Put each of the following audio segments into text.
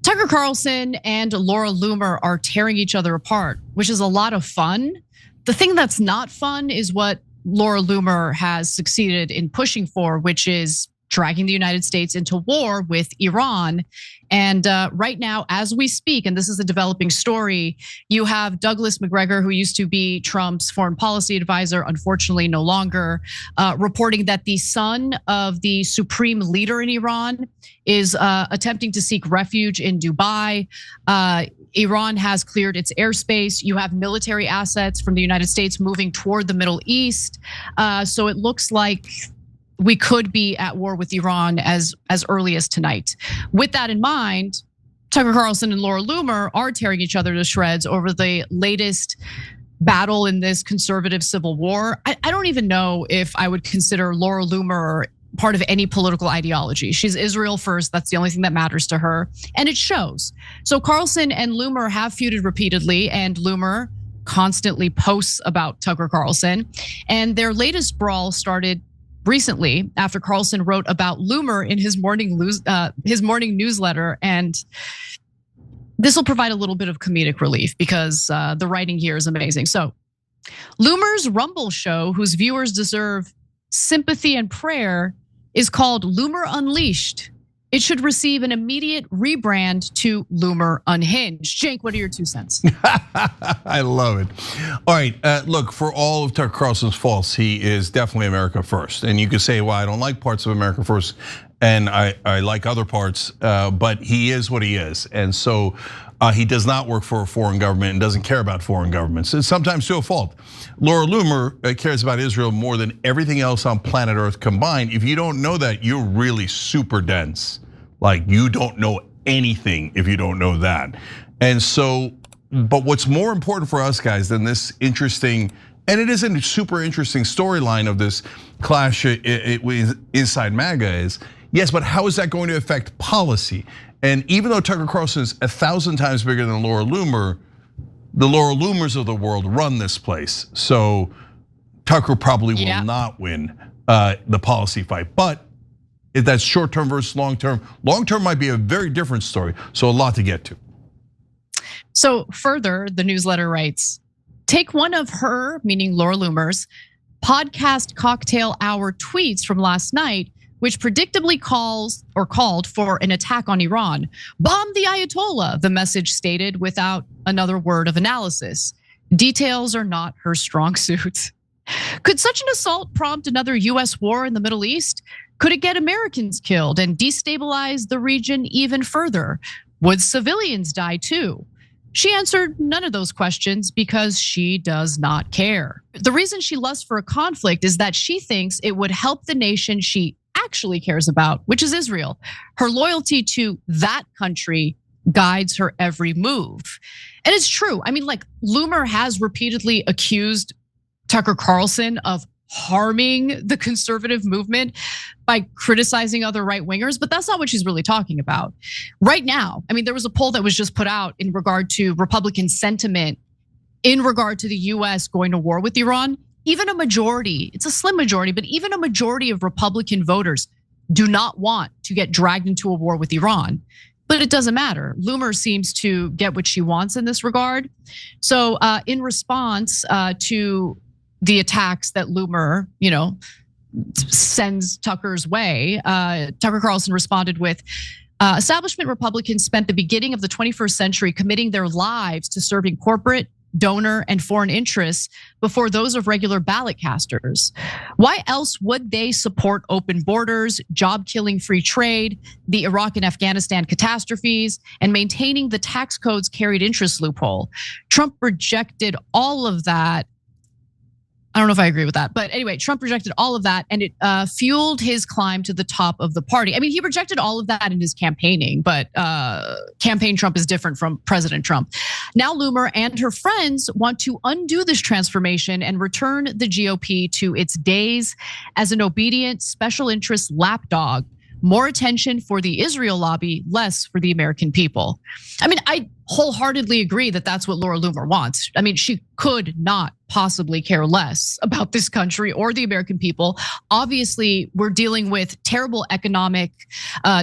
Tucker Carlson and Laura Loomer are tearing each other apart, which is a lot of fun. The thing that's not fun is what Laura Loomer has succeeded in pushing for, which is dragging the United States into war with Iran. And right now, as we speak, and this is a developing story, you have Douglas McGregor, who used to be Trump's foreign policy advisor, unfortunately no longer, reporting that the son of the supreme leader in Iran is attempting to seek refuge in Dubai. Iran has cleared its airspace. You have military assets from the United States moving toward the Middle East. So it looks like we could be at war with Iran as early as tonight. With that in mind, Tucker Carlson and Laura Loomer are tearing each other to shreds over the latest battle in this conservative civil war. I don't even know if I would consider Laura Loomer part of any political ideology. She's Israel first. That's the only thing that matters to her. And it shows. So Carlson and Loomer have feuded repeatedly, and Loomer constantly posts about Tucker Carlson. And their latest brawl started recently after Carlson wrote about Loomer in his morning newsletter. And this will provide a little bit of comedic relief because the writing here is amazing. So Loomer's Rumble show, whose viewers deserve sympathy and prayer, is called Loomer Unleashed. It should receive an immediate rebrand to Loomer Unhinged. Jake, what are your 2 cents? I love it. All right, look, for all of Tucker Carlson's faults, he is definitely America first. And you could say, well, I don't like parts of America first, and I like other parts, but he is what he is. And so he does not work for a foreign government and doesn't care about foreign governments, and sometimes to a fault. Laura Loomer cares about Israel more than everything else on planet Earth combined. If you don't know that, you're really super dense. Like, you don't know anything if you don't know that. And so, but what's more important for us guys than this interesting, and it is a super interesting storyline of this clash inside MAGA is, yes, but how is that going to affect policy? And even though Tucker Carlson is 1,000 times bigger than Laura Loomer, the Laura Loomers of the world run this place. So Tucker probably will not win the policy fight. But if that's short term versus long term might be a very different story. So a lot to get to. So further, the newsletter writes, take one of her, meaning Laura Loomer's, podcast cocktail hour tweets from last night, which predictably called for an attack on Iran. Bomb the Ayatollah, the message stated without another word of analysis. Details are not her strong suit. Could such an assault prompt another US war in the Middle East? Could it get Americans killed and destabilize the region even further? Would civilians die too? She answered none of those questions because she does not care. The reason she lusts for a conflict is that she thinks it would help the nation she actually cares about, which is Israel. Her loyalty to that country guides her every move. And it's true. I mean, like, Loomer has repeatedly accused Tucker Carlson of harming the conservative movement by criticizing other right wingers, but that's not what she's really talking about. Right now, I mean, there was a poll that was just put out in regard to Republican sentiment in regard to the US going to war with Iran. Even a majority, it's a slim majority, but even a majority of Republican voters do not want to get dragged into a war with Iran. But it doesn't matter. Loomer seems to get what she wants in this regard. So in response to the attacks that Loomer, sends Tucker's way, Tucker Carlson responded with, establishment Republicans spent the beginning of the 21st century committing their lives to serving corporate, donor, and foreign interests before those of regular ballot casters. Why else would they support open borders, job-killing free trade, the Iraq and Afghanistan catastrophes, and maintaining the tax code's carried interest loophole? Trump rejected all of that. I don't know if I agree with that, but anyway, Trump rejected all of that, and it fueled his climb to the top of the party. I mean, he rejected all of that in his campaigning, but campaign Trump is different from President Trump. Now Loomer and her friends want to undo this transformation and return the GOP to its days as an obedient special interest lapdog more attention for the Israel lobby, less for the American people. I mean, I wholeheartedly agree that that's what Laura Loomer wants. I mean, she could not possibly care less about this country or the American people. Obviously, we're dealing with terrible economic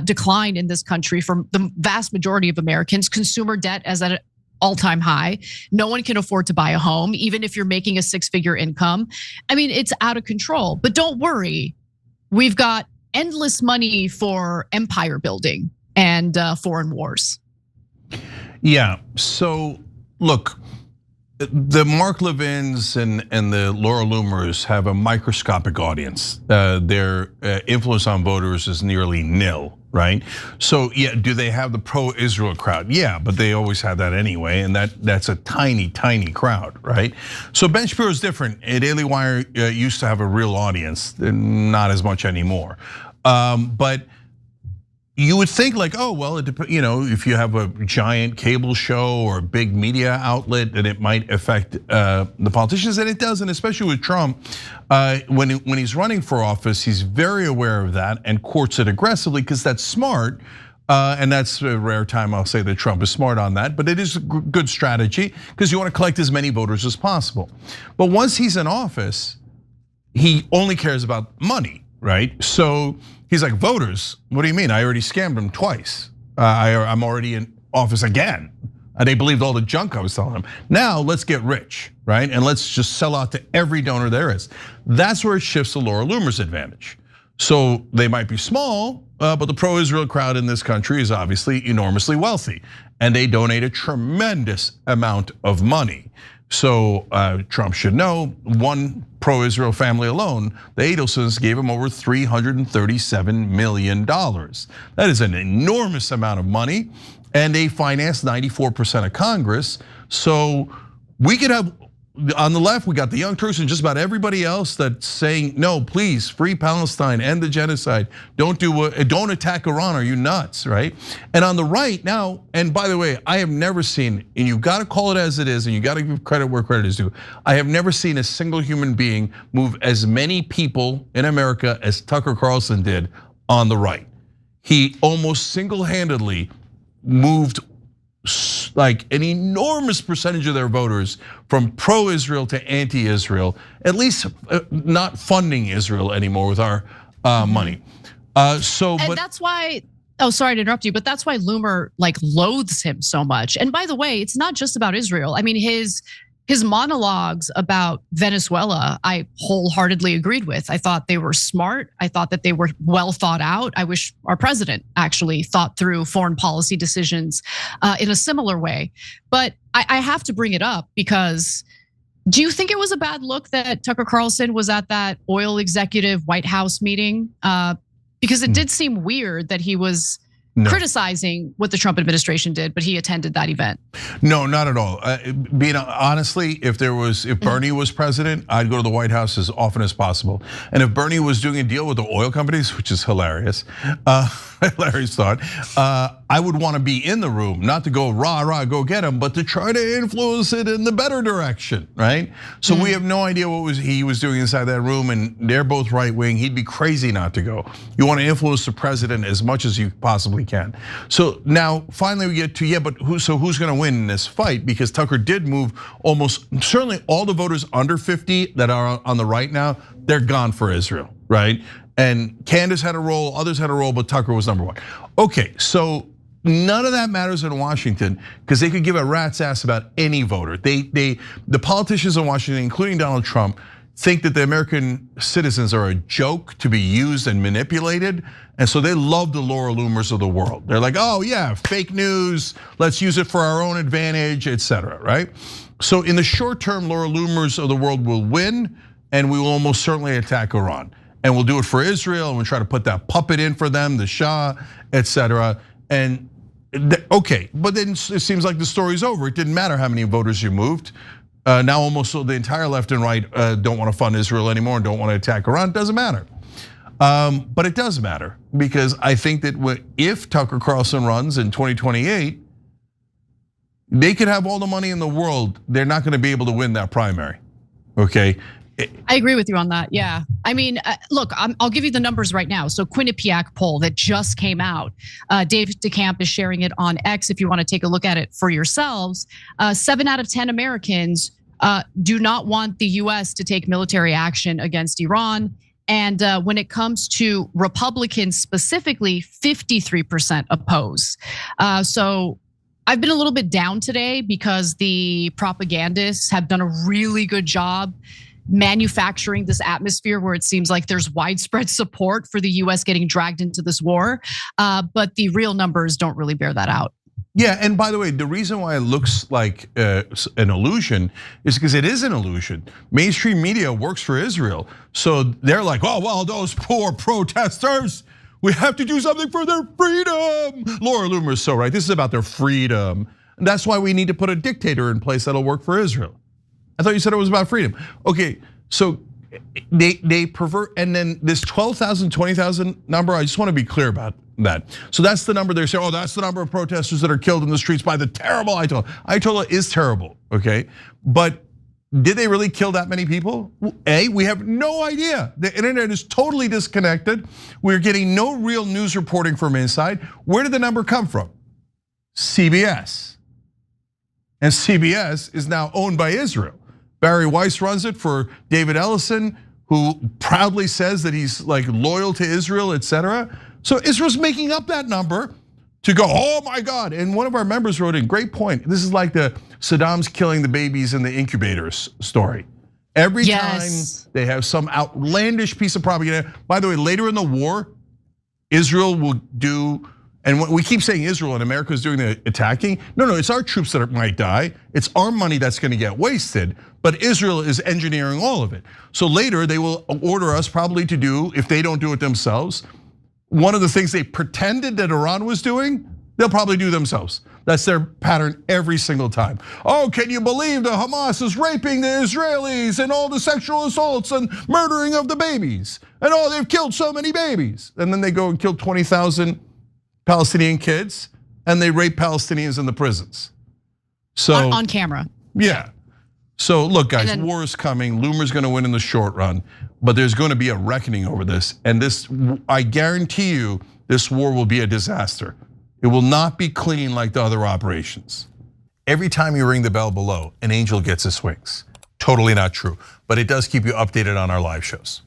decline in this country from the vast majority of Americans. Consumer debt is at an all-time high. No one can afford to buy a home, even if you're making a six-figure income. I mean, it's out of control. But don't worry, we've got endless money for empire building and foreign wars. Yeah, so look, the Mark Levins and the Laura Loomers have a microscopic audience. Their influence on voters is nearly nil, right? So yeah, do they have the pro-Israel crowd? Yeah, but they always have that anyway, and that's a tiny, tiny crowd, right? So Ben Shapiro is different. Daily Wire used to have a real audience, not as much anymore. But you would think like, oh, well, if you have a giant cable show or a big media outlet, then it might affect the politicians, and it doesn't, especially with Trump. When he's running for office, he's very aware of that and courts it aggressively because that's smart. And that's a rare time I'll say that Trump is smart on that, but it is a good strategy because you want to collect as many voters as possible. But once he's in office, he only cares about money, right? So he's like, voters, what do you mean? I already scammed them twice. I'm already in office again. And they believed all the junk I was telling them. Now let's get rich, right? And let's just sell out to every donor there is. That's where it shifts to Laura Loomer's advantage. So they might be small, but the pro-Israel crowd in this country is obviously enormously wealthy. And they donate a tremendous amount of money. So Trump should know, one pro-Israel family alone, the Adelsons gave him over $337 million. That is an enormous amount of money, and they financed 94% of Congress. So we could have, on the left, we got the Young Turks and just about everybody else that's saying, no, please, free Palestine, end the genocide. Don't attack Iran, are you nuts, right? And on the right now, and by the way, I have never seen, and you've got to call it as it is, and you got to give credit where credit is due. I have never seen a single human being move as many people in America as Tucker Carlson did on the right. He almost single-handedly moved like an enormous percentage of their voters from pro-Israel to anti-Israel, at least not funding Israel anymore with our money. And that's why, oh, sorry to interrupt you, but that's why Loomer like loathes him so much. And by the way, it's not just about Israel. I mean, his monologues about Venezuela, I wholeheartedly agreed with. I thought they were smart. I thought that they were well thought out. I wish our president actually thought through foreign policy decisions in a similar way. But I have to bring it up because do you think it was a bad look that Tucker Carlson was at that oil executive White House meeting? Because it did seem weird that he was criticizing what the Trump administration did, but he attended that event. No, not at all. Being honestly, if Bernie was president, I'd go to the White House as often as possible. And if Bernie was doing a deal with the oil companies, which is hilarious, hilarious thought, I would want to be in the room, not to go rah, rah, go get him, but to try to influence it in the better direction, right? So we have no idea what he was doing inside that room, and they're both right wing. He'd be crazy not to go. You want to influence the president as much as you possibly can. So now finally we get to, but who's going to win in this fight? Because Tucker did move almost certainly all the voters under 50 that are on the right now, they're gone for Israel, right? And Candace had a role, others had a role, but Tucker was number one. Okay, so none of that matters in Washington because they could give a rat's ass about any voter. The politicians in Washington, including Donald Trump, think that the American citizens are a joke to be used and manipulated. And so they love the Laura Loomers of the world. They're like, oh yeah, fake news, let's use it for our own advantage, etc. right? So in the short term, Laura Loomers of the world will win, and we will almost certainly attack Iran. And we'll do it for Israel, and we'll try to put that puppet in for them, the Shah, etc. And okay, but then it seems like the story's over. It didn't matter how many voters you moved. Now almost the entire left and right don't want to fund Israel anymore and don't want to attack Iran. It doesn't matter. But it does matter because I think that if Tucker Carlson runs in 2028, they could have all the money in the world. They're not going to be able to win that primary, okay? I agree with you on that. Yeah. I mean, look, I'll give you the numbers right now. So Quinnipiac poll that just came out. Dave DeCamp is sharing it on X if you want to take a look at it for yourselves. 7 out of 10 Americans do not want the US to take military action against Iran. And when it comes to Republicans specifically, 53% oppose. So I've been a little bit down today because the propagandists have done a really good job manufacturing this atmosphere where it seems like there's widespread support for the US getting dragged into this war. But the real numbers don't really bear that out. Yeah, and by the way, the reason why it looks like an illusion is because it is an illusion. Mainstream media works for Israel. So they're like, oh, well, those poor protesters, we have to do something for their freedom. Laura Loomer is so right. This is about their freedom. And that's why we need to put a dictator in place that'll work for Israel. I thought you said it was about freedom. Okay, so they pervert, and then this 12,000, 20,000 number, I just want to be clear about that. So that's the number they're saying, oh, that's the number of protesters that are killed in the streets by the terrible Ayatollah. Ayatollah is terrible, okay? But did they really kill that many people? We have no idea. The internet is totally disconnected. We're getting no real news reporting from inside. Where did the number come from? CBS. And CBS is now owned by Israel. Barry Weiss runs it for David Ellison, who proudly says that he's like loyal to Israel, etc. So Israel's making up that number to go, oh my God. And one of our members wrote in, great point. This is like the Saddam's killing the babies in the incubators story. Every time they have some outlandish piece of propaganda. By the way, later in the war, Israel will do, and we keep saying Israel and America is doing the attacking. No, it's our troops that might die. It's our money that's gonna get wasted, but Israel is engineering all of it. So later they will order us probably to do, if they don't do it themselves, one of the things they pretended that Iran was doing, they'll probably do themselves. That's their pattern every single time. Oh, can you believe the Hamas is raping the Israelis and all the sexual assaults and murdering of the babies? And oh, they've killed so many babies. And then they go and kill 20,000 Palestinian kids and they rape Palestinians in the prisons. So on camera. Yeah. So look, guys, war is coming. Loomer's gonna win in the short run, but there's gonna be a reckoning over this. And this, I guarantee you, this war will be a disaster. It will not be clean like the other operations. Every time you ring the bell below, an angel gets his wings. Totally not true, but it does keep you updated on our live shows.